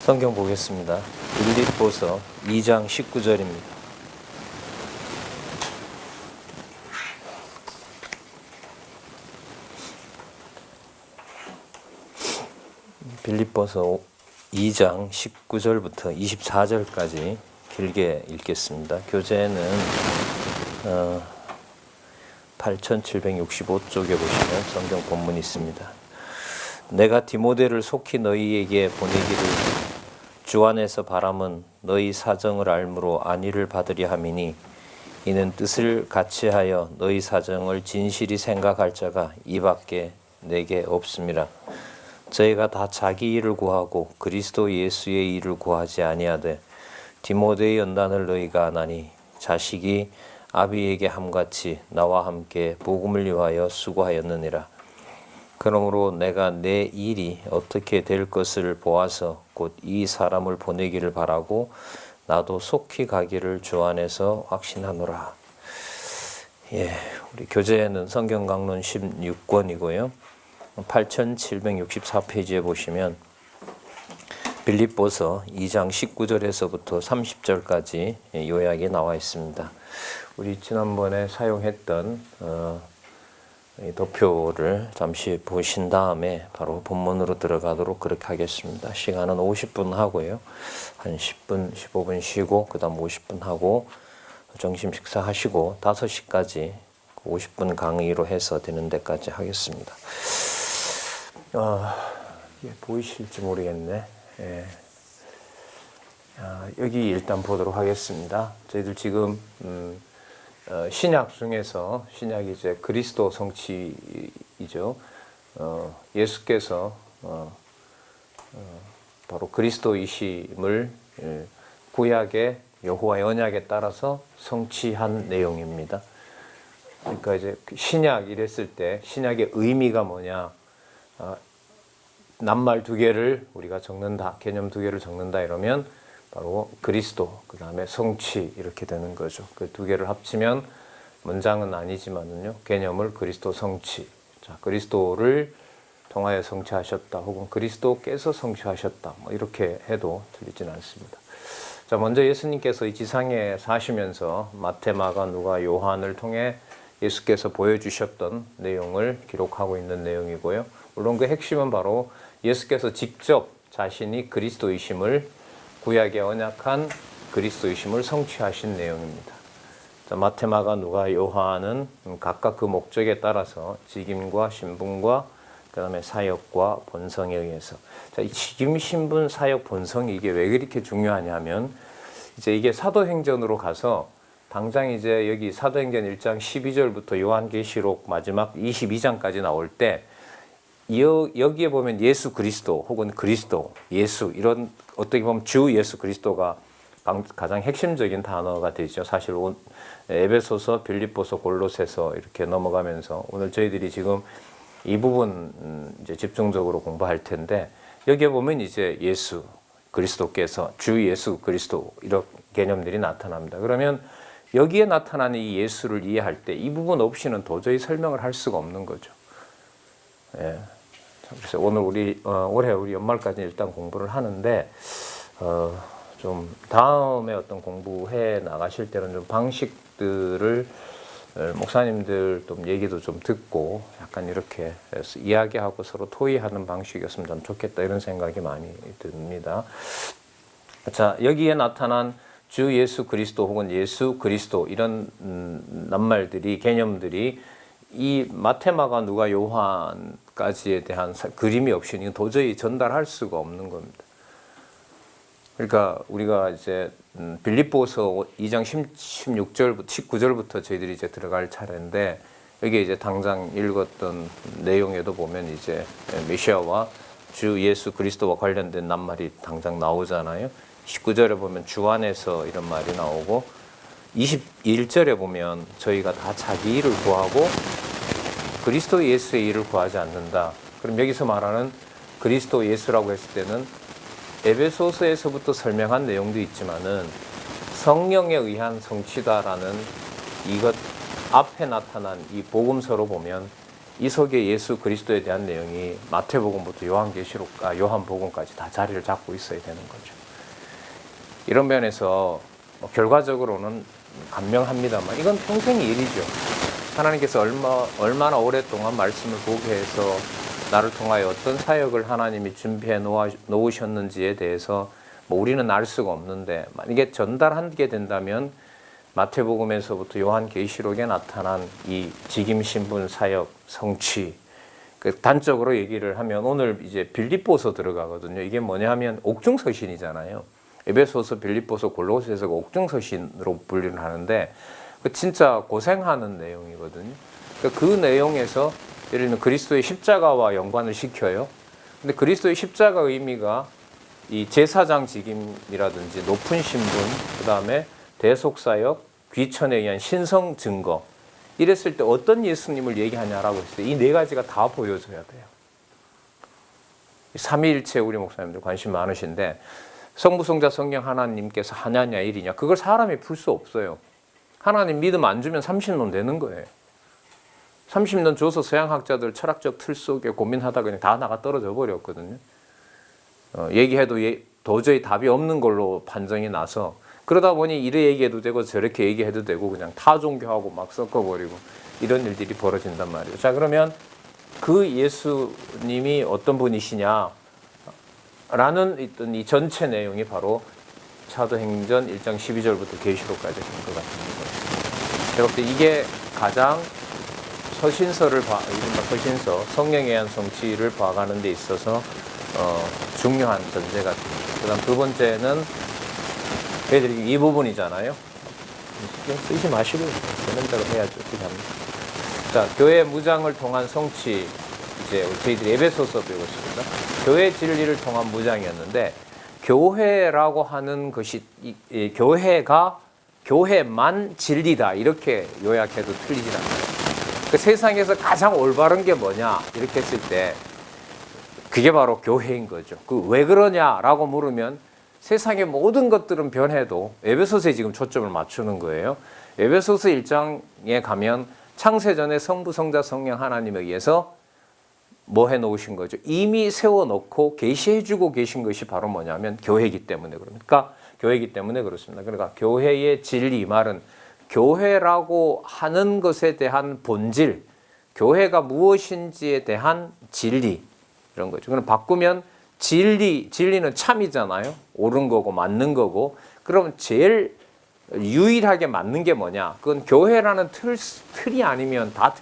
성경 보겠습니다. 빌립보서 2장 19절입니다. 빌립보서 2장 19절부터 24절까지 길게 읽겠습니다. 교재는 8765쪽에 보시면 성경 본문이 있습니다. 내가 디모데를 속히 너희에게 보내기를 주 안에서 바람은 너희 사정을 알므로 안위를 받으려 함이니 이는 뜻을 같이하여 너희 사정을 진실히 생각할 자가 이밖에 내게 없음이라. 저희가 다 자기 일을 구하고 그리스도 예수의 일을 구하지 아니하되 디모데의 연단을 너희가 아나니 자식이 아비에게 함같이 나와 함께 복음을 위하여 수고하였느니라. 그러므로 내가 내 일이 어떻게 될 것을 보아서 곧 이 사람을 보내기를 바라고 나도 속히 가기를 주 안에서 확신하노라. 우리 교재에는 성경 강론 16권이고요. 8764페이지에 보시면 빌립보서 2장 19절에서부터 30절까지 요약이 나와 있습니다. 우리 지난번에 사용했던 도표를 잠시 보신 다음에 바로 본문으로 들어가도록 그렇게 하겠습니다. 시간은 50분 하고요. 한 10분, 15분 쉬고 그 다음 50분 하고 점심 식사하시고 5시까지 50분 강의로 해서 되는 데까지 하겠습니다. 보이실지 모르겠네. 여기 일단 보도록 하겠습니다. 저희들 지금 신약 중에서 신약이 이제 그리스도 성취이죠. 예수께서 바로 그리스도이심을 구약의 여호와의 언약에 따라서 성취한 내용입니다. 그러니까 이제 신약 이랬을 때 신약의 의미가 뭐냐? 낱말 두 개를 우리가 적는다, 개념 두 개를 적는다 이러면 바로 그리스도, 그 다음에 성취 이렇게 되는 거죠. 그 두 개를 합치면 문장은 아니지만은요, 개념을 그리스도 성취. 자, 그리스도를 통하여 성취하셨다, 혹은 그리스도께서 성취하셨다, 뭐 이렇게 해도 틀리진 않습니다. 자, 먼저 예수님께서 이 지상에 사시면서 마태, 마가, 누가, 요한을 통해 예수께서 보여주셨던 내용을 기록하고 있는 내용이고요. 물론 그 핵심은 바로 예수께서 직접 자신이 그리스도이심을 구약의 언약한 그리스도이심을 성취하신 내용입니다. 자, 마태, 마가, 누가, 요한은 각각 그 목적에 따라서 직임과 신분과 그 다음에 사역과 본성에 의해서, 자, 이 직임, 신분, 사역, 본성이 이게 왜 그렇게 중요하냐면 이제 이게 사도행전으로 가서 당장 이제 여기 사도행전 1장 12절부터 요한계시록 마지막 22장까지 나올 때 여기에 보면 예수 그리스도 혹은 그리스도, 예수 이런 어떻게 보면 주 예수 그리스도가 가장 핵심적인 단어가 되죠. 사실 에베소서, 빌립보서, 골로새서 이렇게 넘어가면서 오늘 저희들이 지금 이 부분 이제 집중적으로 공부할 텐데 여기에 보면 이제 예수 그리스도께서 주 예수 그리스도 이런 개념들이 나타납니다. 그러면 여기에 나타나는 이 예수를 이해할 때 이 부분 없이는 도저히 설명을 할 수가 없는 거죠. 그래서 오늘 올해 우리 연말까지 일단 공부를 하는데 좀 다음에 어떤 공부해 나가실 때는 좀 방식들을 목사님들 좀 얘기도 좀 듣고 약간 이렇게 이야기하고 서로 토의하는 방식이었으면 좀 좋겠다 이런 생각이 많이 듭니다. 자, 여기에 나타난 주 예수 그리스도 혹은 예수 그리스도 이런 낱말들이 개념들이 이 마태, 마가, 누가, 요한까지에 대한 그림이 없이는 도저히 전달할 수가 없는 겁니다. 그러니까 우리가 이제 빌립보서 2장 16절부터 19절부터 저희들이 이제 들어갈 차례인데 여기 이제 당장 읽었던 내용에도 보면 이제 메시아와 주 예수 그리스도와 관련된 낱말이 당장 나오잖아요. 19절에 보면 주 안에서 이런 말이 나오고 21절에 보면 저희가 다 자기 일을 구하고 그리스도 예수의 일을 구하지 않는다. 그럼 여기서 말하는 그리스도 예수라고 했을 때는 에베소서에서부터 설명한 내용도 있지만은 성령에 의한 성취다라는 이것 앞에 나타난 이 복음서로 보면 이 속에 예수 그리스도에 대한 내용이 마태복음부터 요한복음까지 다 자리를 잡고 있어야 되는 거죠. 이런 면에서 결과적으로는 감명합니다만 이건 평생의 일이죠. 하나님께서 얼마나 오랫동안 말씀을 보게 해서 나를 통하여 어떤 사역을 하나님이 준비해 놓으셨는지에 대해서 우리는 알 수가 없는데, 만약에 전달하게 된다면 마태복음에서부터 요한계시록에 나타난 이 직임신분 사역 성취, 단적으로 얘기를 하면 오늘 이제 빌립보서 들어가거든요. 이게 뭐냐 하면 옥중서신이잖아요. 에베소서, 빌립보서, 골로새서가 옥중서신으로 분류를 하는데 진짜 고생하는 내용이거든요. 그 내용에서 예를 들면 그리스도의 십자가와 연관을 시켜요. 근데 그리스도의 십자가 의미가 이 제사장 직임이라든지 높은 신분, 그 다음에 대속사역, 귀천에 의한 신성 증거, 이랬을 때 어떤 예수님을 얘기하냐라고 했어요. 이 네 가지가 다 보여줘야 돼요. 삼위일체 우리 목사님들 관심 많으신데 성부, 성자, 성령 하나님께서 하나냐 일이냐, 그걸 사람이 풀 수 없어요. 하나님 믿음 안 주면 30년 되는 거예요. 30년 줘서 서양학자들 철학적 틀 속에 고민하다가 그냥 다 나가 떨어져 버렸거든요. 얘기해도 도저히 답이 없는 걸로 판정이 나서, 그러다 보니 이래 얘기해도 되고 저렇게 얘기해도 되고 그냥 타 종교하고 막 섞어버리고 이런 일들이 벌어진단 말이에요. 자, 그러면 그 예수님이 어떤 분이시냐 라는 있던 이 전체 내용이 바로 사도행전 1장 12절부터 계시록까지 된 것 같습니다. 제가 볼 때 이게 가장 서신서를 이른바 서신서, 성령에 의한 성취를 봐가는 데 있어서 중요한 전제 같습니다. 그 다음 두 번째는 애들이 이 부분이잖아요. 신경 쓰지 마시고 되는 대로 해야죠. 어떻게 합니까? 자, 교회 무장을 통한 성취, 이제 저희들이 에베소서 배우고 있습니다. 교회 진리를 통한 무장이었는데, 교회라고 하는 것이 교회만 진리다 이렇게 요약해도 틀리진 않아요. 그 세상에서 가장 올바른 게 뭐냐 이렇게 했을 때 그게 바로 교회인 거죠. 그 왜 그러냐라고 물으면 세상의 모든 것들은 변해도 에베소서에 지금 초점을 맞추는 거예요. 에베소서 1장에 가면 창세전에 성부, 성자, 성령 하나님에 의해서 뭐 해놓으신 거죠? 이미 세워놓고 계시해주고 계신 것이 바로 뭐냐면 교회이기 때문에 그러니까 교회이기 때문에 그렇습니다. 그러니까 교회의 진리, 말은 교회라고 하는 것에 대한 본질, 교회가 무엇인지에 대한 진리, 이런 거죠. 그럼 바꾸면 진리는 참이잖아요. 옳은 거고 맞는 거고. 그럼 제일 유일하게 맞는 게 뭐냐? 그건 교회라는 틀이 아니면 다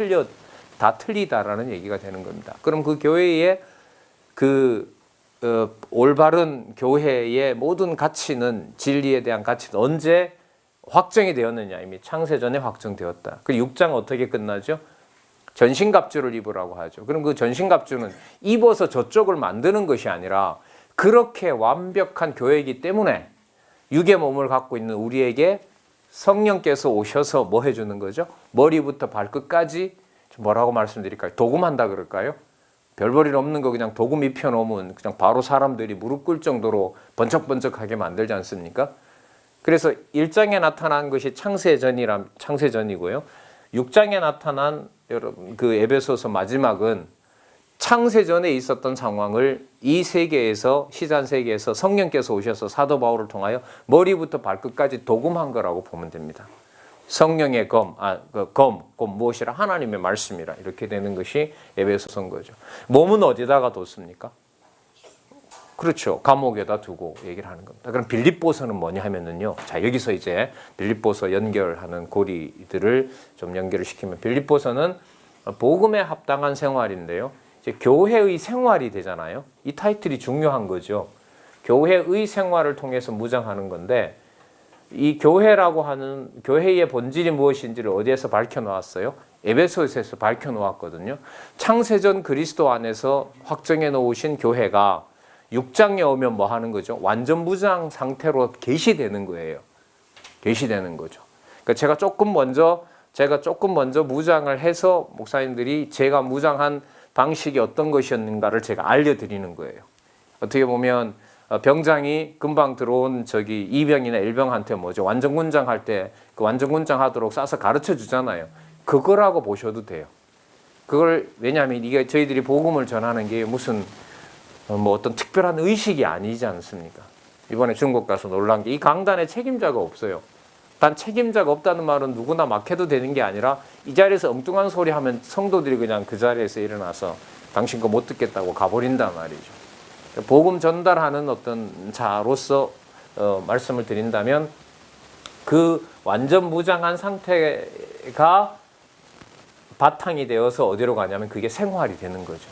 틀리다라는 얘기가 되는 겁니다. 그럼 그 교회의 올바른 교회의 모든 가치는, 진리에 대한 가치는 언제 확정이 되었느냐? 이미 창세전에 확정되었다. 그 6장 어떻게 끝나죠? 전신갑주를 입으라고 하죠. 그럼 그 전신갑주는 입어서 저쪽을 만드는 것이 아니라 그렇게 완벽한 교회이기 때문에 육의 몸을 갖고 있는 우리에게 성령께서 오셔서 뭐 해주는 거죠? 머리부터 발끝까지 뭐라고 말씀드릴까요? 도금한다 그럴까요? 별볼일 없는 거 그냥 도금 입혀놓으면 그냥 바로 사람들이 무릎 꿇을 정도로 번쩍번쩍하게 만들지 않습니까? 그래서 1장에 나타난 것이 창세전이고요. 6장에 나타난 여러분 그 에베소서 마지막은 창세전에 있었던 상황을 이 세계에서, 시잔 세계에서 성령께서 오셔서 사도 바울을 통하여 머리부터 발끝까지 도금한 거라고 보면 됩니다. 성령의 검 무엇이라? 하나님의 말씀이라. 이렇게 되는 것이 에베소서인 거죠. 몸은 어디다가 뒀습니까? 그렇죠. 감옥에다 두고 얘기를 하는 겁니다. 그럼 빌립보서는 뭐냐 하면은요. 자, 여기서 이제 빌립보서 연결하는 고리들을 좀 연결을 시키면, 빌립보서는 복음에 합당한 생활인데요. 이제 교회의 생활이 되잖아요. 이 타이틀이 중요한 거죠. 교회의 생활을 통해서 무장하는 건데, 이 교회라고 하는 교회의 본질이 무엇인지를 어디에서 밝혀놓았어요? 에베소서에서 밝혀놓았거든요. 창세전 그리스도 안에서 확정해 놓으신 교회가 6장에 오면 뭐 하는 거죠? 완전 무장 상태로 계시되는 거예요. 계시되는 거죠. 그러니까 제가 조금 먼저 무장을 해서 목사님들이 제가 무장한 방식이 어떤 것이었는가를 제가 알려드리는 거예요. 어떻게 보면 병장이 금방 들어온 이병이나 일병한테 뭐죠? 완전군장 할 때 그 완전군장 하도록 싸서 가르쳐 주잖아요. 그거라고 보셔도 돼요. 그걸 왜냐하면 이게 저희들이 복음을 전하는 게 무슨 뭐 어떤 특별한 의식이 아니지 않습니까? 이번에 중국 가서 놀란 게 이 강단에 책임자가 없어요. 단 책임자가 없다는 말은 누구나 막 해도 되는 게 아니라 이 자리에서 엉뚱한 소리 하면 성도들이 그냥 그 자리에서 일어나서 당신 거 못 듣겠다고 가버린단 말이죠. 복음 전달하는 어떤 자로서 말씀을 드린다면 그 완전 무장한 상태가 바탕이 되어서 어디로 가냐면 그게 생활이 되는 거죠.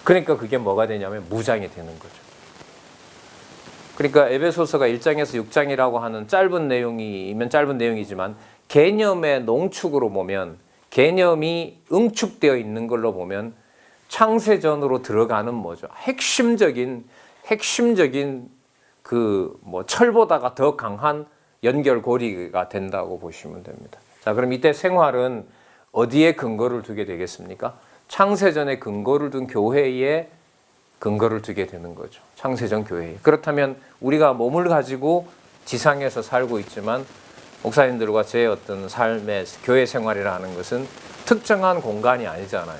그러니까 그게 뭐가 되냐면 무장이 되는 거죠. 그러니까 에베소서가 1장에서 6장이라고 하는 짧은 내용이면 짧은 내용이지만 개념의 농축으로 보면 개념이 응축되어 있는 걸로 보면 창세전으로 들어가는 뭐죠? 핵심적인 그 뭐 철보다가 더 강한 연결고리가 된다고 보시면 됩니다. 자, 그럼 이때 생활은 어디에 근거를 두게 되겠습니까? 창세전에 근거를 둔 교회에 근거를 두게 되는 거죠. 창세전 교회에. 그렇다면 우리가 몸을 가지고 지상에서 살고 있지만 목사님들과 제 어떤 삶의 교회 생활이라는 것은 특정한 공간이 아니잖아요.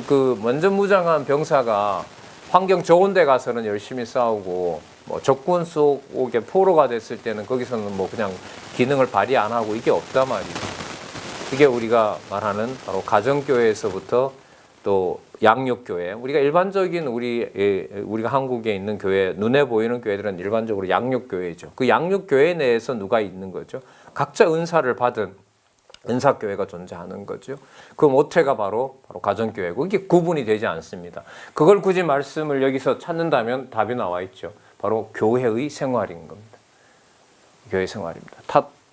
그 먼저무장한 병사가 환경 좋은 데 가서는 열심히 싸우고 뭐 적군 속에 포로가 됐을 때는 거기서는 뭐 그냥 기능을 발휘 안 하고 이게 없단 말이죠. 이게 우리가 말하는 바로 가정교회에서부터 또 양육교회. 우리가 일반적인 우리가 한국에 있는 교회, 눈에 보이는 교회들은 일반적으로 양육교회죠. 그 양육교회 내에서 누가 있는 거죠? 각자 은사를 받은 은사교회가 존재하는 거죠. 그 모태가 바로 가정교회고 이게 구분이 되지 않습니다. 그걸 굳이 말씀을 여기서 찾는다면 답이 나와 있죠. 바로 교회의 생활인 겁니다. 교회 생활입니다.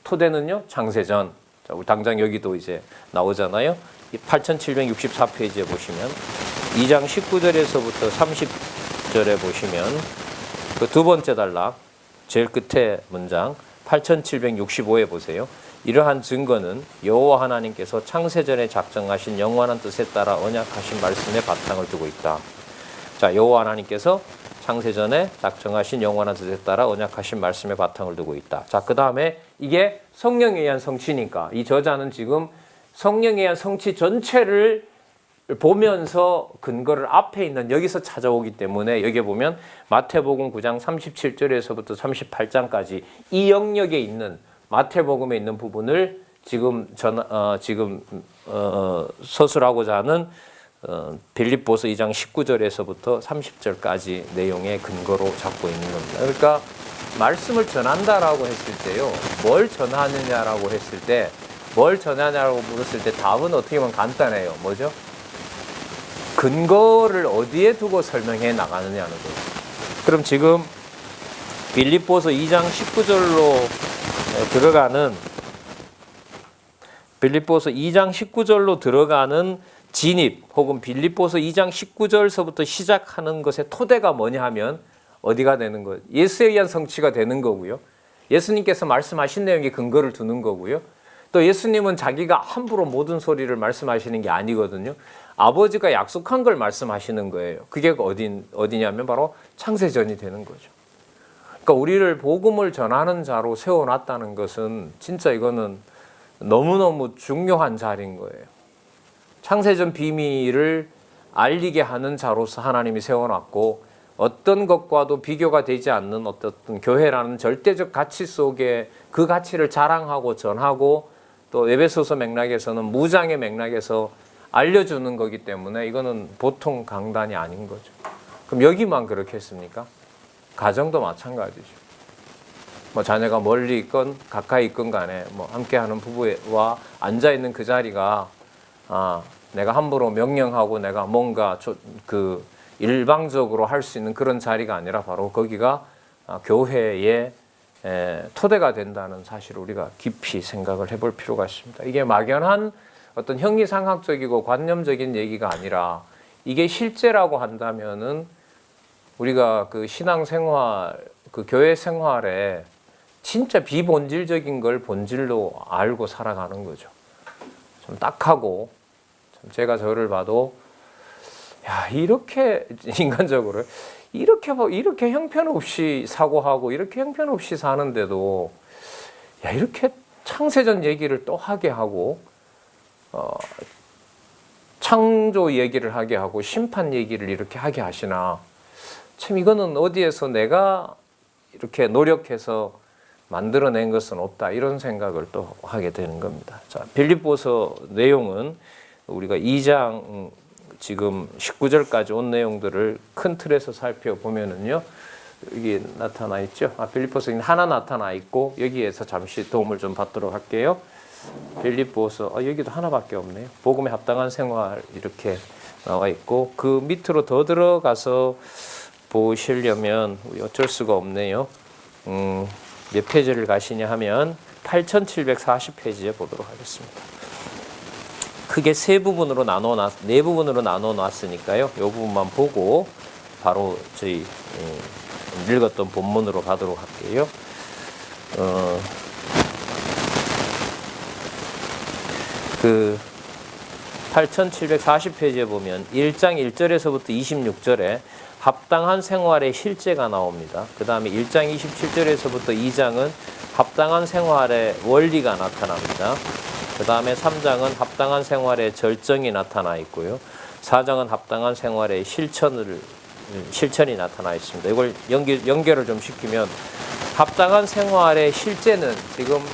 토대는요, 창세전. 자, 우리 당장 여기도 이제 나오잖아요. 8764페이지에 보시면 2장 19절에서부터 30절에 보시면 그 두 번째 단락 제일 끝에 문장 8765에 보세요. 이러한 증거는 여호와 하나님께서 창세전에 작정하신 영원한 뜻에 따라 언약하신 말씀에 바탕을 두고 있다. 자, 여호와 하나님께서 창세전에 작정하신 영원한 뜻에 따라 언약하신 말씀에 바탕을 두고 있다. 자, 그 다음에 이게 성령에 의한 성취니까 이 저자는 지금 성령에 의한 성취 전체를 보면서 근거를 앞에 있는 여기서 찾아오기 때문에 여기에 보면 마태복음 9장 37절에서부터 38장까지 이 영역에 있는 마태복음에 있는 부분을 지금 서술하고자 하는 빌립보서 2장 19절에서부터 30절까지 내용의 근거로 잡고 있는 겁니다. 그러니까 말씀을 전한다라고 했을 때요, 뭘 전하느냐라고 했을 때, 뭘 전하냐라고 물었을 때 답은 어떻게 보면 간단해요. 뭐죠? 근거를 어디에 두고 설명해 나가느냐는 거죠. 그럼 지금 빌립보서 2장 19절로 들어가는 빌립보서 2장 19절로 들어가는 진입 혹은 빌립보서 2장 19절서부터 시작하는 것의 토대가 뭐냐 하면 어디가 되는 거예요? 예수에 의한 성취가 되는 거고요. 예수님께서 말씀하신 내용에 근거를 두는 거고요. 또 예수님은 자기가 함부로 모든 소리를 말씀하시는 게 아니거든요. 아버지가 약속한 걸 말씀하시는 거예요. 그게 어디냐면 바로 창세전이 되는 거죠. 그러니까 우리를 복음을 전하는 자로 세워놨다는 것은 진짜 이거는 너무너무 중요한 자리인 거예요. 창세전 비밀을 알리게 하는 자로서 하나님이 세워놨고 어떤 것과도 비교가 되지 않는 어떤 교회라는 절대적 가치 속에 그 가치를 자랑하고 전하고 또 에베소서 맥락에서는 무장의 맥락에서 알려주는 거기 때문에 이거는 보통 강단이 아닌 거죠. 그럼 여기만 그렇게 했습니까? 가정도 마찬가지죠. 뭐 자녀가 멀리 있건 가까이 있건 간에 뭐 함께하는 부부와 앉아있는 그 자리가 내가 함부로 명령하고 내가 뭔가 그 일방적으로 할 수 있는 그런 자리가 아니라 바로 거기가 교회의 토대가 된다는 사실을 우리가 깊이 생각을 해볼 필요가 있습니다. 이게 막연한 어떤 형이상학적이고 관념적인 얘기가 아니라 이게 실제라고 한다면은 우리가 그 신앙생활, 그 교회 생활에 진짜 비본질적인 걸 본질로 알고 살아가는 거죠. 좀 딱하고 제가 저를 봐도 야, 이렇게 인간적으로 이렇게 형편없이 사고하고 이렇게 형편없이 사는데도 이렇게 창세전 얘기를 또 하게 하고 창조 얘기를 하게 하고 심판 얘기를 이렇게 하게 하시나. 참 이거는 어디에서 내가 이렇게 노력해서 만들어낸 것은 없다, 이런 생각을 또 하게 되는 겁니다. 자, 빌립보서 내용은 우리가 2장 지금 19절까지 온 내용들을 큰 틀에서 살펴보면은요, 여기 나타나 있죠. 빌립보서는 하나 나타나 있고, 여기에서 잠시 도움을 좀 받도록 할게요. 빌립보서, 여기도 하나밖에 없네요. 복음에 합당한 생활 이렇게 나와 있고, 그 밑으로 더 들어가서 보시려면 어쩔 수가 없네요. 몇 페이지를 가시냐 하면 8740페이지에 보도록 하겠습니다. 크게 네 부분으로 나눠 놨으니까요. 이 부분만 보고 바로 저희 읽었던 본문으로 가도록 할게요. 그 8740페이지에 보면 1장 1절에서부터 26절에 합당한 생활의 실제가 나옵니다. 그 다음에 1장 27절에서부터 2장은 합당한 생활의 원리가 나타납니다. 그 다음에 3장은 합당한 생활의 절정이 나타나 있고요. 4장은 합당한 생활의 실천이 나타나 있습니다. 이걸 연결을 좀 시키면, 합당한 생활의 실제는 지금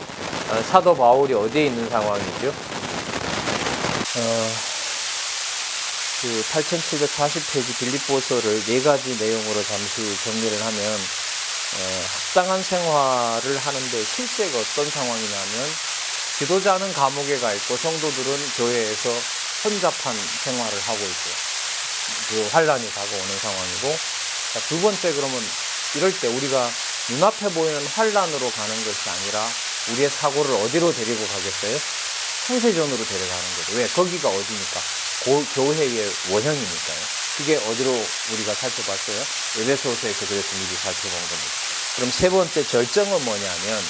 사도 바울이 어디에 있는 상황이죠? 그 8740페이지 빌립보서를 네 가지 내용으로 잠시 정리를 하면, 합당한 생활을 하는데 실제가 어떤 상황이냐면, 지도자는 감옥에 가 있고 성도들은 교회에서 혼잡한 생활을 하고 있고요. 그 환란이 다가오는 상황이고, 자, 두 번째, 그러면 이럴 때 우리가 눈앞에 보이는 환란으로 가는 것이 아니라 우리의 사고를 어디로 데리고 가겠어요? 창세전으로 데려가는 거죠. 왜? 거기가 어디니까? 교회의 원형이니까요. 그게 어디로 우리가 살펴봤어요? 에베소서에서 그래서 미리 살펴본 겁니다. 그럼 세 번째 절정은 뭐냐면,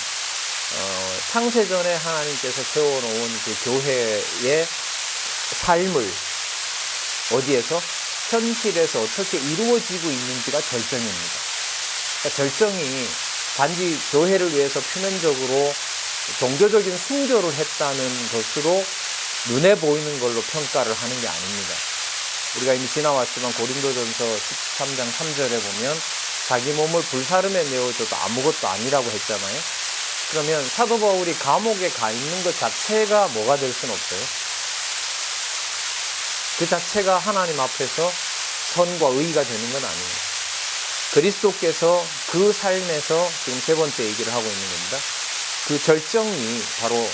창세전에 하나님께서 세워놓은 그 교회의 삶을 어디에서? 현실에서 어떻게 이루어지고 있는지가 절정입니다. 그러니까 절정이 단지 교회를 위해서 표면적으로 종교적인 순교를 했다는 것으로 눈에 보이는 걸로 평가를 하는 게 아닙니다. 우리가 이미 지나왔지만 고린도전서 13장 3절에 보면 자기 몸을 불사름에 내어줘도 아무것도 아니라고 했잖아요. 그러면 사도 바울이 감옥에 가 있는 것 자체가 뭐가 될 수는 없어요. 그 자체가 하나님 앞에서 선과 의가 되는 건 아닙니다. 그리스도께서 그 삶에서 지금 세 번째 얘기를 하고 있는 겁니다. 그 절정이 바로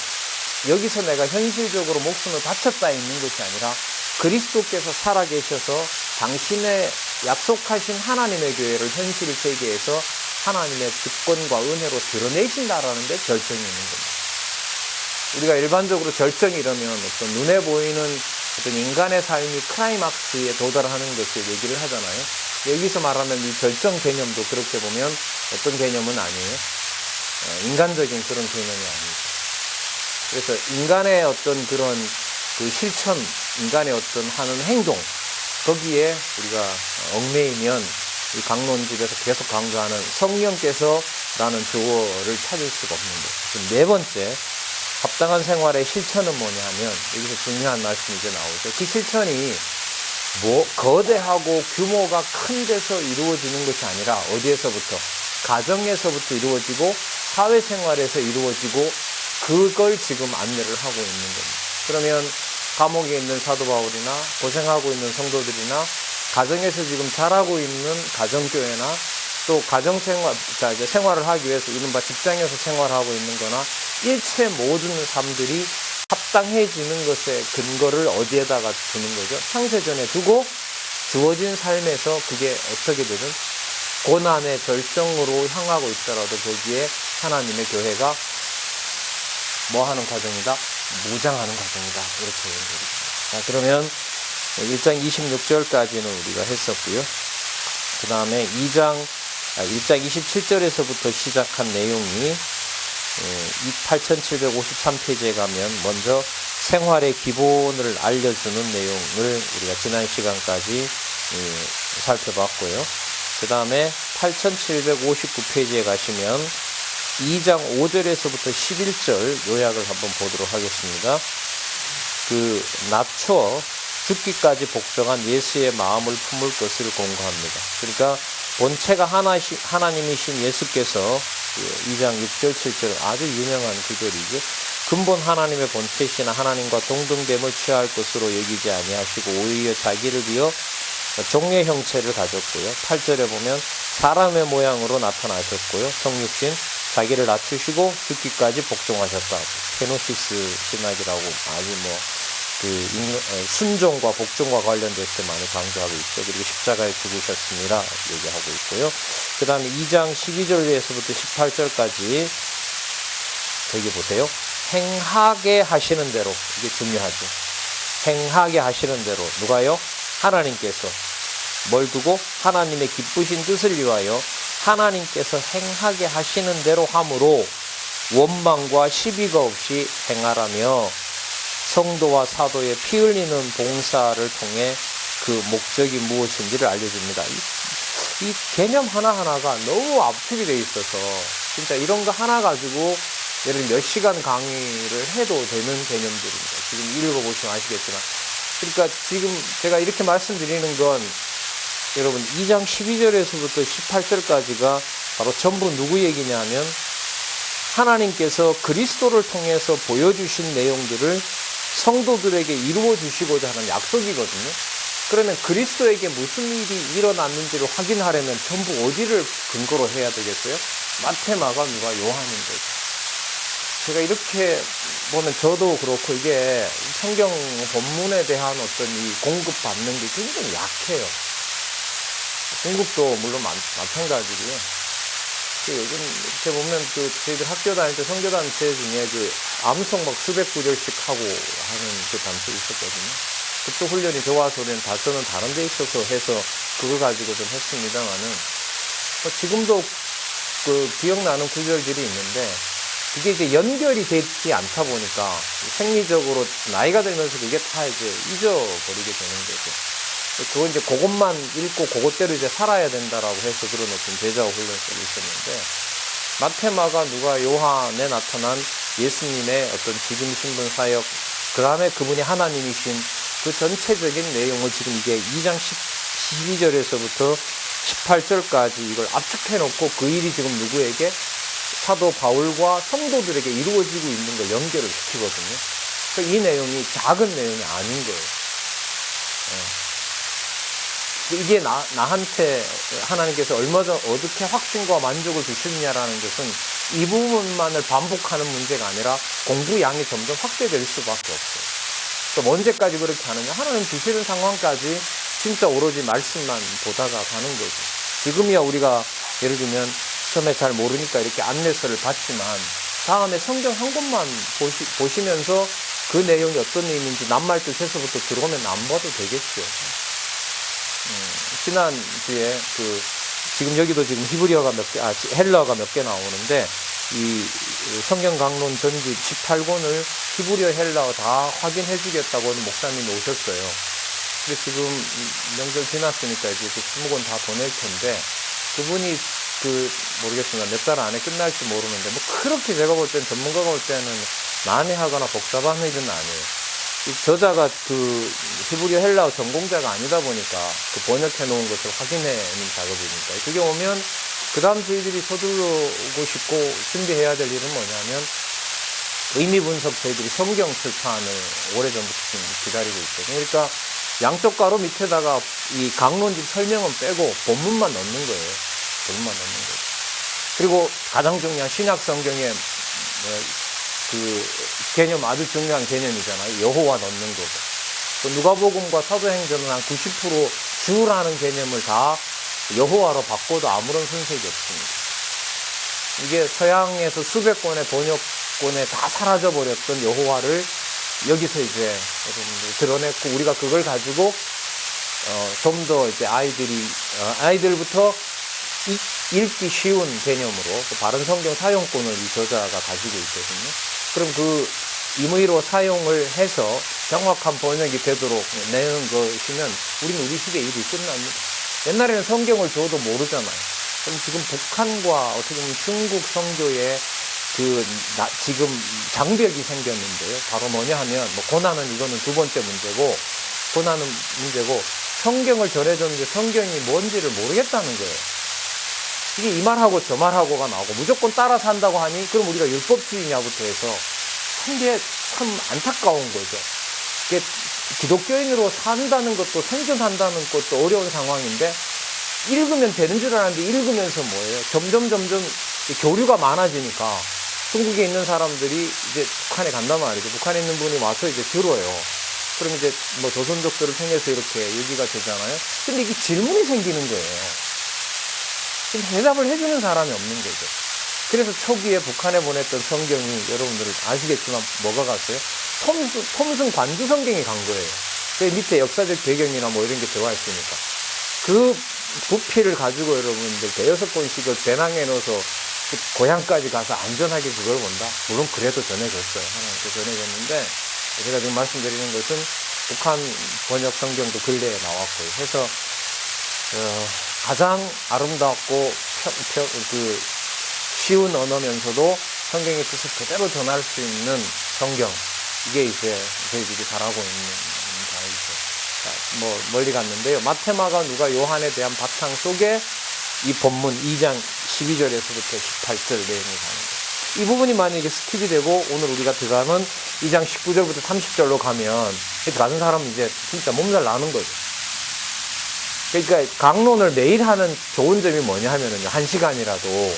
여기서 내가 현실적으로 목숨을 바쳤다 있는 것이 아니라 그리스도께서 살아계셔서 당신의 약속하신 하나님의 교회를 현실 세계에서 하나님의 주권과 은혜로 드러내신다라는 데 절정이 있는 겁니다. 우리가 일반적으로 절정이 이러면 어떤 눈에 보이는 어떤 인간의 삶이 클라이막스에 도달하는 것을 얘기를 하잖아요. 여기서 말하는 이 절정 개념도 그렇게 보면 어떤 개념은 아니에요. 인간적인 그런 개념이 아닙니다. 그래서 인간의 어떤 그런 그 실천, 인간의 어떤 하는 행동, 거기에 우리가 얽매이면 이 강론집에서 계속 강조하는 성령께서라는 조어를 찾을 수가 없는 거죠. 네 번째, 합당한 생활의 실천은 뭐냐 하면, 여기서 중요한 말씀이 이제 나오죠. 그 실천이 거대하고 규모가 큰 데서 이루어지는 것이 아니라 어디에서부터? 가정에서부터 이루어지고 사회생활에서 이루어지고 그걸 지금 안내를 하고 있는 겁니다. 그러면 감옥에 있는 사도 바울이나 고생하고 있는 성도들이나 가정에서 지금 자라고 있는 가정교회나 또 이제 생활을 하기 위해서 이른바 직장에서 생활하고 있는 거나 일체 모든 삶들이 합당해지는 것의 근거를 어디에다가 두는 거죠? 창세전에 두고 주어진 삶에서 그게 어떻게 되든 고난의 절정으로 향하고 있더라도 거기에 하나님의 교회가 뭐 하는 과정이다? 무장하는 과정이다. 이렇게 얘기합니다. 자, 그러면 1장 26절까지는 우리가 했었고요. 그 다음에 1장 27절에서부터 시작한 내용이 8753페이지에 가면 먼저 생활의 기본을 알려주는 내용을 우리가 지난 시간까지 살펴봤고요. 그 다음에 8759페이지에 가시면 2장 5절에서부터 11절 요약을 한번 보도록 하겠습니다. 그 낮춰 죽기까지 복종한 예수의 마음을 품을 것을 공고합니다. 그러니까 본체가 하나님이신 예수께서 2장 6절 7절 아주 유명한 구절이죠. 근본 하나님의 본체시나 하나님과 동등됨을 취할 것으로 여기지 아니하시고 오히려 자기를 비어 종의 형체를 가졌고요. 8절에 보면 사람의 모양으로 나타나셨고요. 성육신 자기를 낮추시고 죽기까지 복종하셨다. 케노시스 신학이라고 아주 순종과 복종과 관련돼서 많이 강조하고 있죠. 그리고 십자가에 죽으셨습니다. 얘기하고 있고요. 그 다음에 2장 12절에서부터 18절까지 여기 보세요. 행하게 하시는 대로, 이게 중요하죠. 행하게 하시는 대로, 누가요? 하나님께서 뭘 두고? 하나님의 기쁘신 뜻을 위하여 하나님께서 행하게 하시는 대로 함으로 원망과 시비가 없이 행하라며 성도와 사도의 피 흘리는 봉사를 통해 그 목적이 무엇인지를 알려줍니다. 이 개념 하나하나가 너무 압축이 되어 있어서 진짜 이런 거 하나 가지고 예를 들면 몇 시간 강의를 해도 되는 개념들입니다. 지금 읽어보시면 아시겠지만. 그러니까 지금 제가 이렇게 말씀드리는 건 여러분 2장 12절에서부터 18절까지가 바로 전부 누구 얘기냐면 하나님께서 그리스도를 통해서 보여주신 내용들을 성도들에게 이루어 주시고자 하는 약속이거든요. 그러면 그리스도에게 무슨 일이 일어났는지를 확인하려면 전부 어디를 근거로 해야 되겠어요? 마태, 마가, 누가, 요한인 거죠. 제가 이렇게 보면 저도 그렇고 이게 성경 본문에 대한 어떤 이 공급받는 게 굉장히 약해요. 중국도 물론 마찬가지고요. 요즘 이렇게 보면 저희들 학교 다닐 때 성교단체 중에 암송 막 수백 구절씩 하고 하는 단체 있었거든요. 그쪽 훈련이 좋아서 우리는 저는 다른 데 있어서 해서 그걸 가지고 좀 했습니다만은 지금도 기억나는 구절들이 있는데 그게 이제 연결이 되지 않다 보니까 생리적으로 나이가 들면서 그게 다 이제 잊어버리게 되는 거죠. 그거 이제 그것만 읽고 그것대로 이제 살아야 된다라고 해서 그런 어떤 제자와 훈련법이 있었는데 마태, 마가, 누가, 요한에 나타난 예수님의 어떤 직임, 신분, 사역, 그 다음에 그분이 하나님이신 그 전체적인 내용을 지금 이게 2장 12절에서부터 18절까지 이걸 압축해놓고 그 일이 지금 누구에게? 사도 바울과 성도들에게 이루어지고 있는 걸 연결을 시키거든요. 그러니까 이 내용이 작은 내용이 아닌 거예요. 이게 나한테 하나님께서 어떻게 확신과 만족을 주시느냐라는 것은 이 부분만을 반복하는 문제가 아니라 공부 양이 점점 확대될 수밖에 없어요. 그럼 언제까지 그렇게 하느냐? 하나님 주시는 상황까지 진짜 오로지 말씀만 보다가 가는 거죠. 지금이야 우리가 예를 들면 처음에 잘 모르니까 이렇게 안내서를 받지만 다음에 성경 한 권만 보시면서 그 내용이 어떤 의미인지 낱말 뜻에서부터 들어오면 안 봐도 되겠죠. 지난주에 지금 여기도 지금 히브리어가 헬라어가 몇 개 나오는데 이 성경 강론 전집 18권을 히브리어 헬라어 다 확인해 주겠다고 하는 목사님이 오셨어요. 근데 지금 명절 지났으니까 이제 20권 다 보낼 텐데 그분이 모르겠습니다. 몇 달 안에 끝날지 모르는데 그렇게 제가 볼 때는 전문가가 볼 때는 난해하거나 복잡한 일은 아니에요. 이 저자가 히브리어 헬라어 전공자가 아니다 보니까 번역해 놓은 것을 확인하는 작업이니까 그게 오면 그 다음 저희들이 서두르고 싶고 준비해야 될 일은 뭐냐면 의미 분석 저희들이 성경 출판을 오래전부터 지금 기다리고 있거든요. 그러니까 양쪽 가로 밑에다가 이 강론집 설명은 빼고 본문만 넣는 거예요. 본문만 넣는 거예요. 그리고 가장 중요한 신약 성경에 개념 아주 중요한 개념이잖아요. 여호와 넣는 거고. 또 누가복음과 사도행전은 한 90% 주라는 개념을 다 여호와로 바꿔도 아무런 손색이 없습니다. 이게 서양에서 수백 권의 번역권에 다 사라져버렸던 여호와를 여기서 이제 여러분들 드러냈고 우리가 그걸 가지고 좀 더 이제 아이들부터 읽기 쉬운 개념으로 바른 성경 사용권을 이 저자가 가지고 있거든요. 그럼 임의로 사용을 해서 정확한 번역이 되도록 내는 것이면 우리는 우리 시대의 일이 끝납니다. 옛날에는 성경을 줘도 모르잖아요. 그럼 지금 북한과 어떻게 보면 중국 선교에 지금 장벽이 생겼는데요. 바로 뭐냐 하면 고난은 이거는 두 번째 문제고 권하는 문제고, 성경을 전해줬는데 성경이 뭔지를 모르겠다는 거예요. 이게 이 말하고 저 말하고가 나오고 무조건 따라 산다고 하니 그럼 우리가 율법주의냐부터 해서 이게 참 안타까운 거죠. 이게 기독교인으로 산다는 것도 생존한다는 것도 어려운 상황인데 읽으면 되는 줄 알았는데 읽으면서 뭐예요? 점점 교류가 많아지니까 중국에 있는 사람들이 이제 북한에 간단 말이죠. 북한에 있는 분이 와서 이제 들어요. 그럼 이제 뭐 조선족들을 통해서 이렇게 얘기가 되잖아요. 근데 이게 질문이 생기는 거예요. 대답을 해주는 사람이 없는 거죠. 그래서 초기에 북한에 보냈던 성경이 여러분들 아시겠지만 뭐가 갔어요? 톰슨 관주 성경이 간 거예요. 그 밑에 역사적 배경이나 뭐 이런 게 들어와 있으니까. 그 부피를 가지고 여러분들 대여섯 권씩을 배낭에 넣어서 그 고향까지 가서 안전하게 그걸 본다? 물론 그래도 전해졌어요. 하나님께 전해졌는데 제가 지금 말씀드리는 것은 북한 번역 성경도 근래에 나왔고요. 해서 가장 아름답고 쉬운 언어면서도 성경의 뜻을 그대로 전할 수 있는 성경, 이게 이제 저희들이 살아가고 있는 바이죠. 뭐 멀리 갔는데요. 마테마가 누가 요한에 대한 바탕 속에 이 본문 2장 12절에서부터 18절 내용이 가는 거예요. 이 부분이 만약에 스킵이 되고 오늘 우리가 들어가는 2장 19절부터 30절로 가면 가는 사람은 이제 진짜 몸살 나는 거죠. 그러니까 강론을 매일 하는 좋은 점이 뭐냐 하면은요, 1시간이라도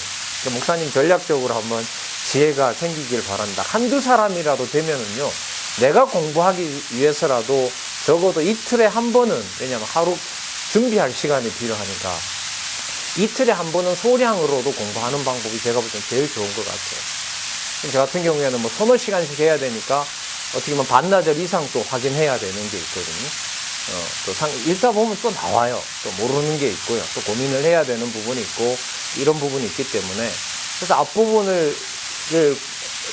목사님 전략적으로 한번 지혜가 생기길 바란다. 한두 사람이라도 되면은요, 내가 공부하기 위해서라도 적어도 이틀에 한 번은, 왜냐하면 하루 준비할 시간이 필요하니까 이틀에 한 번은 소량으로도 공부하는 방법이 제가 볼 때는 제일 좋은 것 같아요. 저 같은 경우에는 뭐 서너 시간씩 해야 되니까 어떻게 보면 반나절 이상 또 확인해야 되는 게 있거든요. 또 읽다 보면 또 나와요. 또 모르는 게 있고요. 또 고민을 해야 되는 부분이 있고, 이런 부분이 있기 때문에. 그래서 앞부분을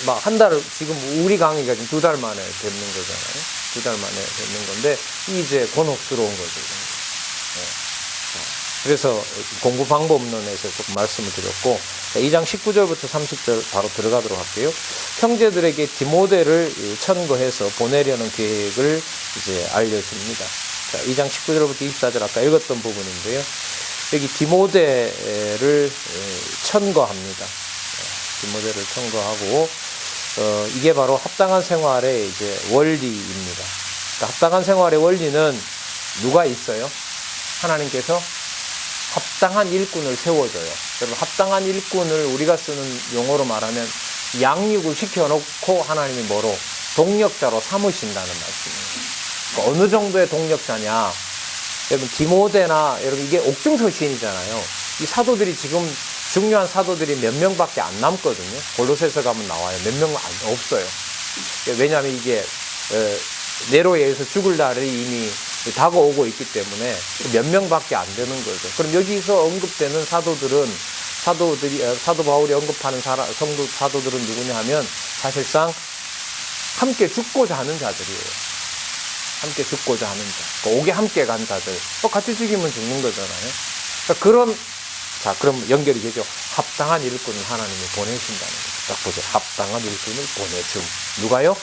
막 한 달, 지금 우리 강의가 지금 2달 만에 듣는 거잖아요. 2달 만에 듣는 건데, 이제 곤혹스러운 거죠. 그래서 공부 방법론에서 조금 말씀을 드렸고, 2장 19절부터 30절 바로 들어가도록 할게요. 형제들에게 디모데를 천거해서 보내려는 계획을 이제 알려줍니다. 자, 2장 19절부터 24절 아까 읽었던 부분인데요. 여기 디모데를 천거합니다. 디모데를 천거하고, 이게 바로 합당한 생활의 이제 원리입니다. 그러니까 합당한 생활의 원리는 누가 있어요? 하나님께서 합당한 일꾼을 세워줘요. 여러분, 합당한 일꾼을 우리가 쓰는 용어로 말하면 양육을 시켜놓고 하나님이 뭐로? 동력자로 삼으신다는 말씀이에요. 그러니까 어느 정도의 동력자냐? 여러분, 디모데나, 여러분, 이게 옥중서 시인이잖아요. 이 사도들이 지금 중요한 사도들이 몇 명밖에 안 남거든요. 골로새서 가면 나와요. 몇 명 없어요. 왜냐하면 이게 네로에 의해서 죽을 날이 이미 다가오고 있기 때문에 몇 명밖에 안 되는 거죠. 그럼 여기서 언급되는 사도 바울이 언급하는 사도들은 누구냐 하면 사실상 함께 죽고자 하는 자들이에요. 함께 죽고자 하는 자. 옥에 함께 간 자들. 같이 죽이면 죽는 거잖아요. 자, 그럼 연결이 되죠. 합당한 일꾼을 하나님이 보내신다는 거죠. 딱 보세요. 합당한 일꾼을 보내줌. 누가요?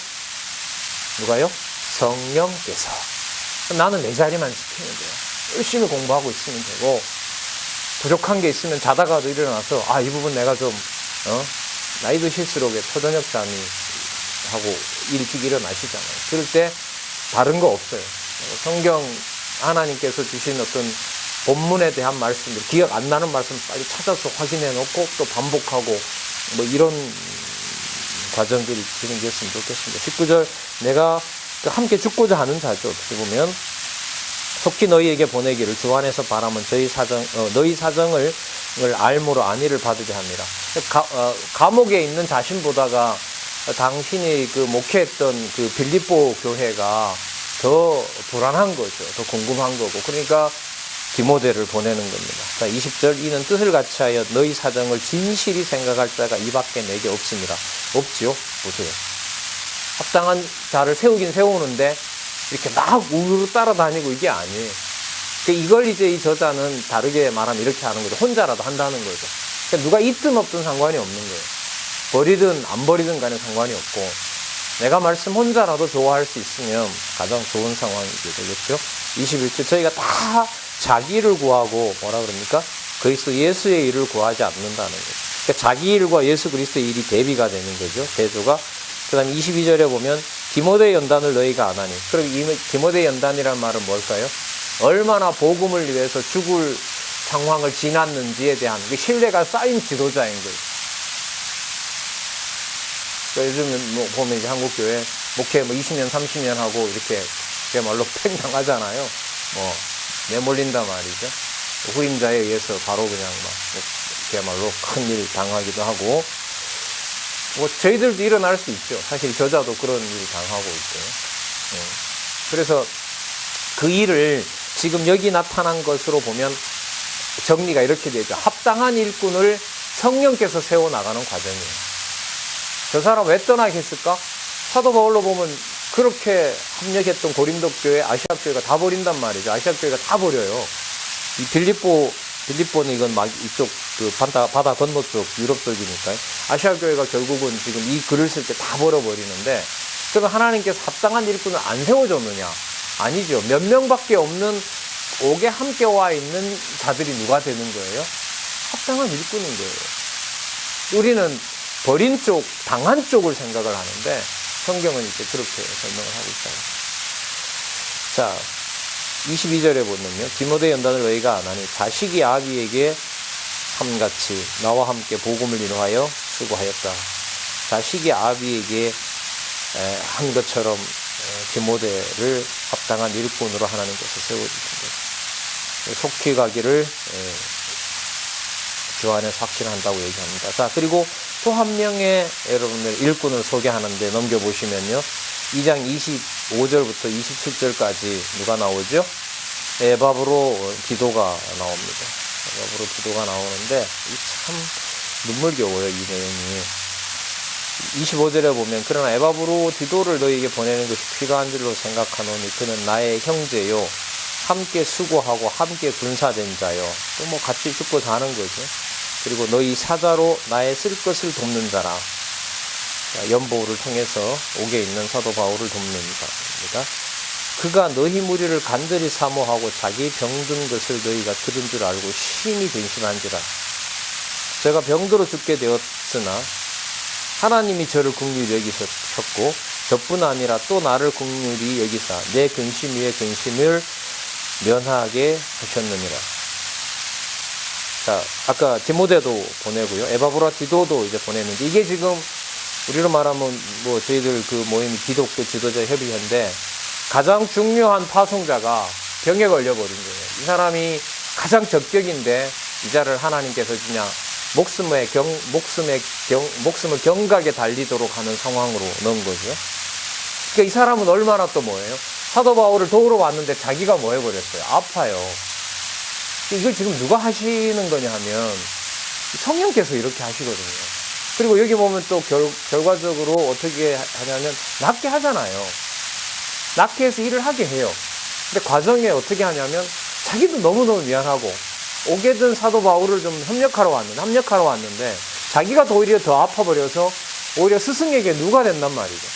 성령께서. 나는 내 자리만 지키면 돼요. 열심히 공부하고 있으면 되고, 부족한 게 있으면 자다가도 일어나서, 이 부분 내가 좀, 나이 드실수록 초저녁 잠이 하고 일찍 일어나시잖아요. 그럴 때 다른 거 없어요. 성경 하나님께서 주신 어떤 본문에 대한 말씀들, 기억 안 나는 말씀 빨리 찾아서 확인해 놓고 또 반복하고, 뭐 이런 과정들이 진행됐으면 좋겠습니다. 19절, 내가 함께 죽고자 하는 자죠. 어떻게 보면 속히 너희에게 보내기를 주 안에서 바라면 너희 사정을 알므로 안위를 받으게 합니다. 감옥에 있는 자신보다가 당신이 그 목회했던 그 빌립보 교회가 더 불안한 거죠. 더 궁금한 거고. 그러니까 디모데를 보내는 겁니다. 자, 20절, 이는 뜻을 같이 하여 너희 사정을 진실이 생각할 자가 이밖에 내게 없습니다. 없지요? 보세요. 합당한 자를 세우긴 세우는데 이렇게 막 우르르 따라다니고 이게 아니에요. 이걸 이제 이 저자는 다르게 말하면 이렇게 하는 거죠. 혼자라도 한다는 거죠. 그러니까 누가 있든 없든 상관이 없는 거예요. 버리든 안 버리든 간에 상관이 없고, 내가 말씀 혼자라도 좋아할 수 있으면 가장 좋은 상황이게 되겠죠. 21절 저희가 다 자기를 구하고 뭐라 그럽니까? 그리스도 예수의 일을 구하지 않는다는 거죠. 그러니까 자기 일과 예수 그리스도의 일이 대비가 되는 거죠. 대조가. 그 다음에 22절에 보면 디모데 연단을 너희가 안 하니. 그럼 이 디모데 연단이란 말은 뭘까요? 얼마나 복음을 위해서 죽을 상황을 지났는지에 대한 그 신뢰가 쌓인 지도자인 거예요. 그러니까 요즘 뭐 보면 이제 한국교회 목회 뭐 20년, 30년 하고 이렇게 그야말로 팽당하잖아요. 뭐 내몰린단 말이죠. 후임자에 의해서 바로 그냥 막 그야말로 큰일 당하기도 하고, 뭐 저희들도 일어날 수 있죠. 사실 저자도 그런 일을 당하고 있고요. 그래서 그 일을 지금 여기 나타난 것으로 보면 정리가 이렇게 되죠. 합당한 일꾼을 성령께서 세워나가는 과정이에요. 저 사람 왜 떠나겠을까? 사도 바울로 보면 그렇게 합력했던 고린도 교회, 아시아 교회가 다 버린단 말이죠. 아시아 교회가 다 버려요. 이 빌립보는 이건 막 이쪽 그 바다 건너 쪽 유럽 쪽이니까요. 아시아 교회가 결국은 지금 이 글을 쓸 때 다 버려버리는데, 그러면 하나님께서 합당한 일꾼을 안 세워줬느냐? 아니죠. 몇 명밖에 없는 옥에 함께 와 있는 자들이 누가 되는 거예요? 합당한 일꾼인 거예요. 우리는 버린 쪽, 당한 쪽을 생각을 하는데 성경은 이제 그렇게 설명을 하고 있어요. 자, 22절에 보면요. 디모데 연단을 너희가 안 하니 자식이 아비에게 함같이 나와 함께 복음을 인하여 수고하였다. 자식이 아비에게 한 것처럼 디모데를 합당한 일꾼으로 하나님께서 세워주신 거죠. 속히 가기를 주 안에서 확신한다고 얘기합니다. 자, 그리고 또 한 명의 여러분들 일꾼을 소개하는데 넘겨보시면요. 2장 25절부터 27절까지 누가 나오죠? 에바브로 디도가 나옵니다. 에바브로 디도가 나오는데 참 눈물겨워요, 이 내용이. 25절에 보면 그러나 에바브로 디도를 너희에게 보내는 것이 필요한 줄로 생각하노니 그는 나의 형제요 함께 수고하고 함께 군사된 자요. 또 뭐 같이 죽고 사는 거죠. 그리고 너희 사자로 나의 쓸 것을 돕는 자라. 연보를 통해서 옥에 있는 사도 바울을 돕는 자입니다. 그가 너희 무리를 간절히 사모하고 자기 병든 것을 너희가 들은 줄 알고 심히 근심한지라. 제가 병들어 죽게 되었으나 하나님이 저를 긍휼히 여기셨고 저뿐 아니라 또 나를 긍휼히 여기사 내 근심 위에 근심을 면하게 하셨느니라. 자, 아까 디모데도 보내고요. 에바브라 디도도 이제 보냈는데, 이게 지금 우리로 말하면 뭐 저희들 그 모임이 기독교 지도자 협의회인데 가장 중요한 파송자가 병에 걸려버린 거예요. 이 사람이 가장 적격인데 이 자를 하나님께서 그냥 목숨을 경각에 달리도록 하는 상황으로 넣은 거죠. 그러니까 이 사람은 얼마나 또 뭐예요? 사도 바울을 도우러 왔는데 자기가 뭐 해버렸어요? 아파요. 이걸 지금 누가 하시는 거냐 하면 성령께서 이렇게 하시거든요. 그리고 여기 보면 또 결과적으로 어떻게 하냐면 낫게 하잖아요. 낫게 해서 일을 하게 해요. 근데 과정에 어떻게 하냐면 자기도 너무너무 미안하고 오게 된 사도 바울을 좀 협력하러 왔는데 자기가 오히려 더 아파버려서 오히려 스승에게 누가 된단 말이죠.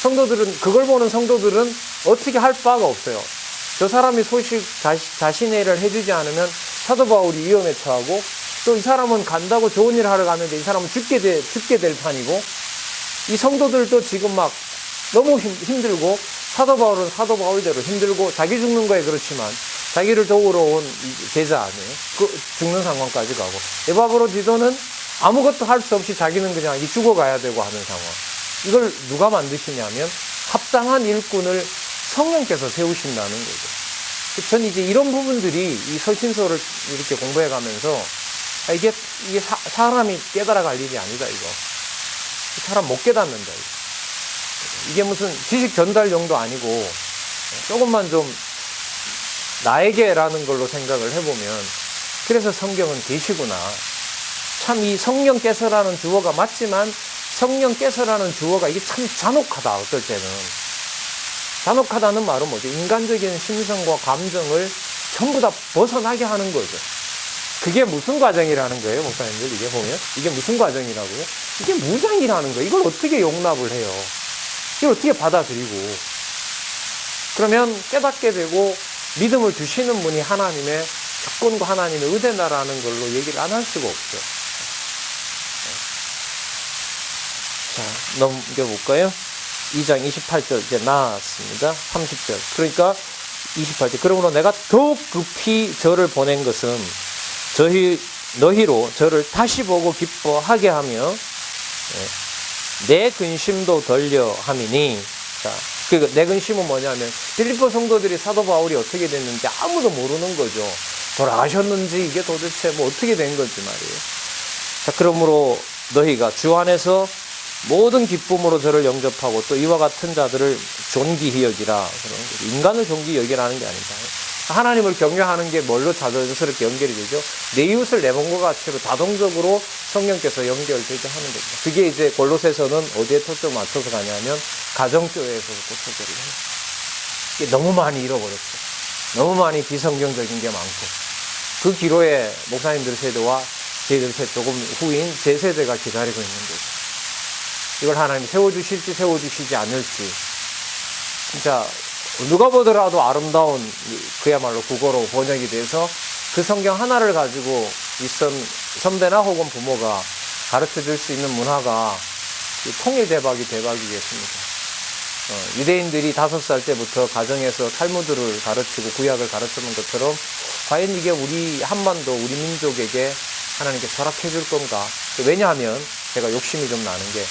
성도들은, 그걸 보는 성도들은 어떻게 할 바가 없어요. 저 사람이 소식 자신의 일을 해주지 않으면 사도 바울이 위험에 처하고 또 이 사람은 간다고 좋은 일을 하러 가는데 이 사람은 죽게 될 판이고, 이 성도들도 지금 막 너무 힘들고 사도 바울은 사도 바울대로 힘들고 자기 죽는 거에 그렇지만 자기를 도우러 온 제자 아니에요. 그 죽는 상황까지 가고, 에바브로 디도는 아무것도 할 수 없이 자기는 그냥 죽어가야 되고 하는 상황. 이걸 누가 만드시냐면 합당한 일꾼을 성령께서 세우신다는 거죠. 저는 이제 이런 부분들이 이 설신서를 이렇게 공부해 가면서 이게 사람이 깨달아갈 일이 아니다, 이거. 사람 못 깨닫는다, 이거. 이게 무슨 지식 전달용도 아니고 조금만 좀 나에게라는 걸로 생각을 해보면, 그래서 성경은 계시구나. 참 이 성령께서라는 주어가 맞지만 성령께서라는 주어가 이게 참 잔혹하다, 어떨 때는. 잔혹하다는 말은 뭐죠? 인간적인 심성과 감정을 전부 다 벗어나게 하는 거죠. 그게 무슨 과정이라는 거예요, 목사님들? 이게 보면? 이게 무슨 과정이라고요? 이게 무장이라는 거예요. 이걸 어떻게 용납을 해요? 이걸 어떻게 받아들이고, 그러면 깨닫게 되고 믿음을 주시는 분이 하나님의 주권과 하나님의 의대다라는 걸로 얘기를 안 할 수가 없죠. 자, 넘겨볼까요? 2장 28절 이제 나왔습니다. 30절. 그러니까 28절. 그러므로 내가 더욱 급히 저를 보낸 것은 너희로 저를 다시 보고 기뻐하게 하며 내 근심도 덜려 함이니. 자, 그 내 근심은 뭐냐면 빌립보 성도들이 사도 바울이 어떻게 됐는지 아무도 모르는 거죠. 돌아가셨는지 이게 도대체 뭐 어떻게 된 건지 말이에요. 자, 그러므로 너희가 주 안에서 모든 기쁨으로 저를 영접하고 또 이와 같은 자들을 존귀히 여기라. 인간을 존귀히 여기라는 게 아니다. 하나님을 경외하는 게 뭘로 자연스럽게 연결이 되죠? 내 이웃을 내 몸과 같이로 자동적으로 성령께서 연결되게 하는 겁니다. 그게 이제 골로새서는 어디에 초점을 맞춰서 가냐면 가정교회에서부터 초점을 해요. 이게 너무 많이 잃어버렸죠. 너무 많이 비성경적인 게 많고, 그 기로에 목사님들 세대와 저희들 세대 조금 후인 제 세대가 기다리고 있는 거죠. 이걸 하나님이 세워주실지 세워주시지 않을지. 진짜 누가 보더라도 아름다운 그야말로 국어로 번역이 돼서 그 성경 하나를 가지고 있던 선배나 혹은 부모가 가르쳐줄 수 있는 문화가 통일대박이겠습니다. 유대인들이 5살 때부터 가정에서 탈무드를 가르치고 구약을 가르치는 것처럼 과연 이게 우리 한반도 우리 민족에게 하나님께 허락해 줄 건가? 왜냐하면 제가 욕심이 좀 나는 게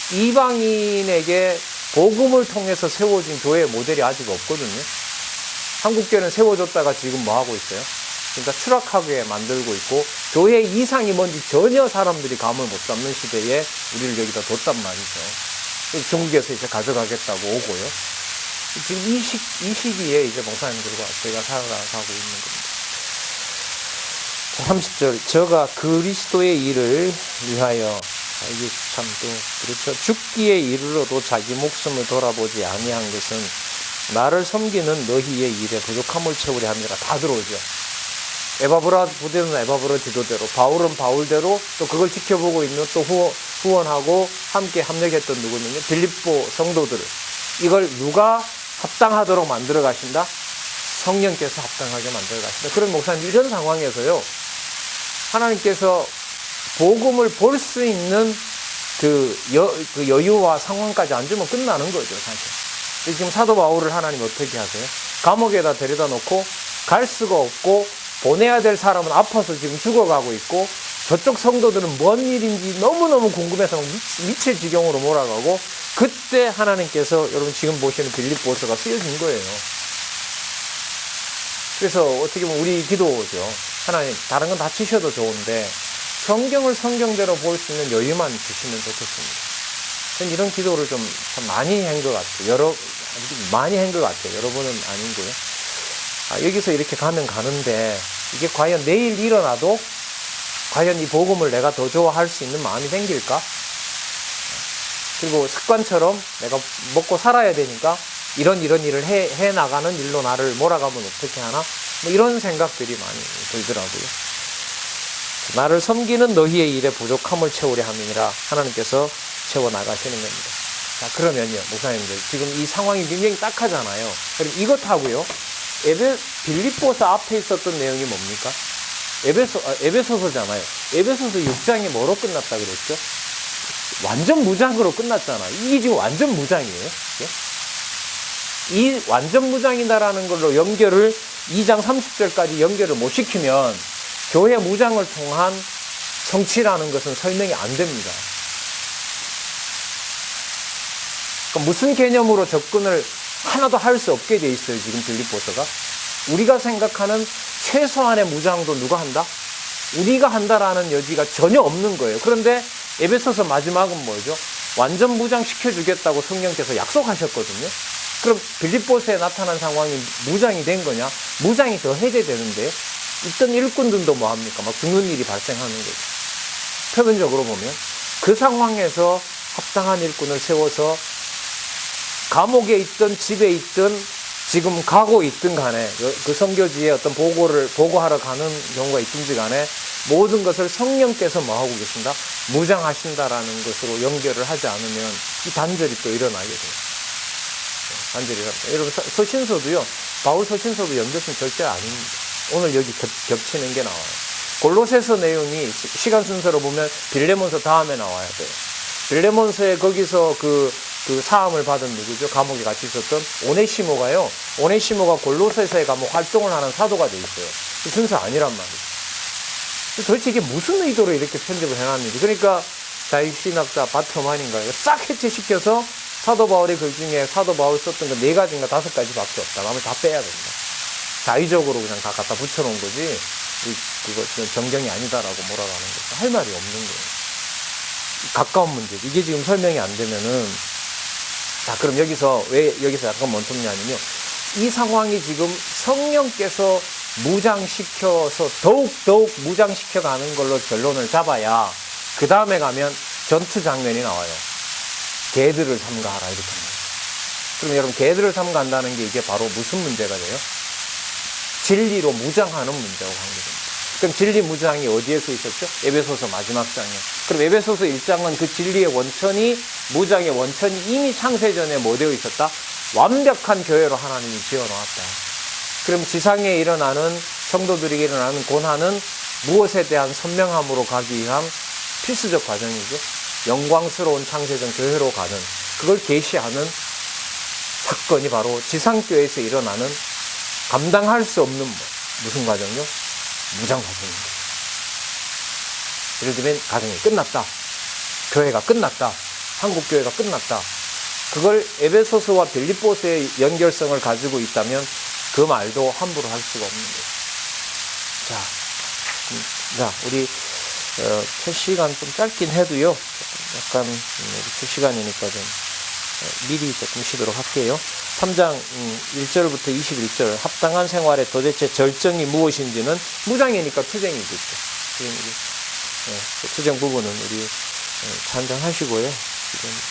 이방인에게 복음을 통해서 세워진 교회의 모델이 아직 없거든요. 한국교회는 세워졌다가 지금 뭐 하고 있어요? 그러니까 추락하게 만들고 있고, 교회 이상이 뭔지 전혀 사람들이 감을 못 잡는 시대에 우리를 여기다 뒀단 말이죠. 중국에서 이제 가져가겠다고 오고요. 지금 이 시기에 이제 목사님들과 저희가 살아가고 있는 겁니다. 30절. 저가 그리스도의 일을 위하여, 이게 참 또 그렇죠. 죽기에 이르러도 자기 목숨을 돌아보지 아니한 것은 나를 섬기는 너희의 일에 부족함을 채우려 함이라. 다 들어오죠. 에바브라 부대는 에바브라 지도대로, 바울은 바울대로, 또 그걸 지켜보고 있는 또 후원하고 함께 합력했던 누구는요? 빌립보 성도들. 이걸 누가 합당하도록 만들어 가신다? 성령께서 합당하게 만들어 가신다. 그런 목사님, 이런 상황에서요, 하나님께서 복음을 볼 수 있는 그 여유와 상황까지 안 주면 끝나는 거죠, 사실. 지금 사도 바울을 하나님 어떻게 하세요? 감옥에다 데려다 놓고 갈 수가 없고, 보내야 될 사람은 아파서 지금 죽어가고 있고, 저쪽 성도들은 뭔 일인지 너무너무 궁금해서 미칠 지경으로 몰아가고, 그때 하나님께서 여러분 지금 보시는 빌립보서가 쓰여진 거예요. 그래서 어떻게 보면 우리 기도죠. 하나님, 다른 건 다 치셔도 좋은데 성경을 성경대로 볼 수 있는 여유만 주시면 좋겠습니다. 저는 이런 기도를 좀 많이 한 것 같아요. 많이 한 것 같아요. 여러분은 아니고요. 여기서 이렇게 가면 가는데, 이게 과연 내일 일어나도 과연 이 복음을 내가 더 좋아할 수 있는 마음이 생길까? 그리고 습관처럼 내가 먹고 살아야 되니까 이런 일을 해 나가는 일로 나를 몰아가면 어떻게 하나? 뭐 이런 생각들이 많이 들더라고요. 나를 섬기는 너희의 일에 부족함을 채우려 함이니라. 하나님께서 채워 나가시는 겁니다. 자, 그러면요, 목사님들, 지금 이 상황이 굉장히 딱하잖아요. 그럼 이것하고요, 빌립보서 앞에 있었던 내용이 뭡니까? 에베소서잖아요. 에베소서 6장이 뭐로 끝났다 그랬죠? 완전 무장으로 끝났잖아. 이게 지금 완전 무장이에요. 이 완전 무장이다라는 걸로 연결을 2장 30절까지 연결을 못 시키면 교회 무장을 통한 성취라는 것은 설명이 안 됩니다. 그러니까 무슨 개념으로 접근을 하나도 할 수 없게 돼 있어요, 지금 빌립보서가. 우리가 생각하는 최소한의 무장도 누가 한다? 우리가 한다라는 여지가 전혀 없는 거예요. 그런데 에베소서 마지막은 뭐죠? 완전 무장시켜주겠다고 성령께서 약속하셨거든요. 그럼 빌립보서에 나타난 상황이 무장이 된 거냐? 무장이 더 해제되는데, 있던 일꾼들도 뭐합니까? 막 죽는 일이 발생하는 거죠. 표면적으로 보면. 그 상황에서 합당한 일꾼을 세워서 감옥에 있든 집에 있든 지금 가고 있든 간에, 그 선교지에 어떤 보고하러 가는 경우가 있든지 간에 모든 것을 성령께서 뭐 하고 계신다? 무장하신다라는 것으로 연결을 하지 않으면 이 단절이 또 일어나게 돼요. 간절히 바랍니다. 여러분 서신서도요. 바울 서신서도 연결성 절대 아닙니다. 오늘 여기 겹치는 게 나와요. 골로새서 내용이 시간 순서로 보면 빌레몬서 다음에 나와야 돼요. 빌레몬서에 거기서 그 사함을 받은 누구죠? 감옥에 같이 있었던 오네시모가요. 오네시모가 골로새서에 가면 활동을 하는 사도가 돼 있어요. 이 순서 아니란 말이죠. 도대체 이게 무슨 의도로 이렇게 편집을 해놨는지. 그러니까 자유신학자 바트만인가요? 싹 해체시켜서 사도 바울의 글 중에 사도 바울 썼던 거 4가지인가 5가지밖에 없다. 나머지 다 빼야 된다. 자의적으로 그냥 다 갖다 붙여놓은 거지. 그거 정경이 아니다라고 몰아가는 거죠. 할 말이 없는 거예요. 가까운 문제죠. 이게 지금 설명이 안 되면은 자, 그럼 왜 여기서 약간 멈췄냐면요. 이 상황이 지금 성령께서 무장시켜서 더욱 무장시켜가는 걸로 결론을 잡아야 그 다음에 가면 전투 장면이 나와요. 개들을 삼가하라 이렇게 합니다. 그럼 여러분 개들을 삼가한다는 게 이게 바로 무슨 문제가 돼요? 진리로 무장하는 문제하고 관계됩니다. 그럼 진리 무장이 어디에서 있었죠? 에베소서 마지막 장이요. 그럼 에베소서 1장은 그 진리의 원천이 무장의 원천이 이미 창세전에 뭐 되어 있었다? 완벽한 교회로 하나님이 지어놓았다. 그럼 지상에 일어나는 성도들에게 일어나는 고난은 무엇에 대한 선명함으로 가기 위한 필수적 과정이죠. 영광스러운 창세전 교회로 가는 그걸 계시하는 사건이 바로 지상교회에서 일어나는 감당할 수 없는 무슨 과정이요? 무장 과정입니다. 예를 들면 가정이 끝났다. 교회가 끝났다. 한국교회가 끝났다. 그걸 에베소서와 빌립보서의 연결성을 가지고 있다면 그 말도 함부로 할 수가 없는 거예요. 자, 우리 첫 시간 좀 짧긴 해도요. 약간 첫 시간이니까 좀 미리 조금 쉬도록 할게요. 3장 1절부터 21절 합당한 생활의 도대체 절정이 무엇인지는 무장이니까 투쟁이겠죠. 투쟁 부분은 우리 찬장하시고요. 지금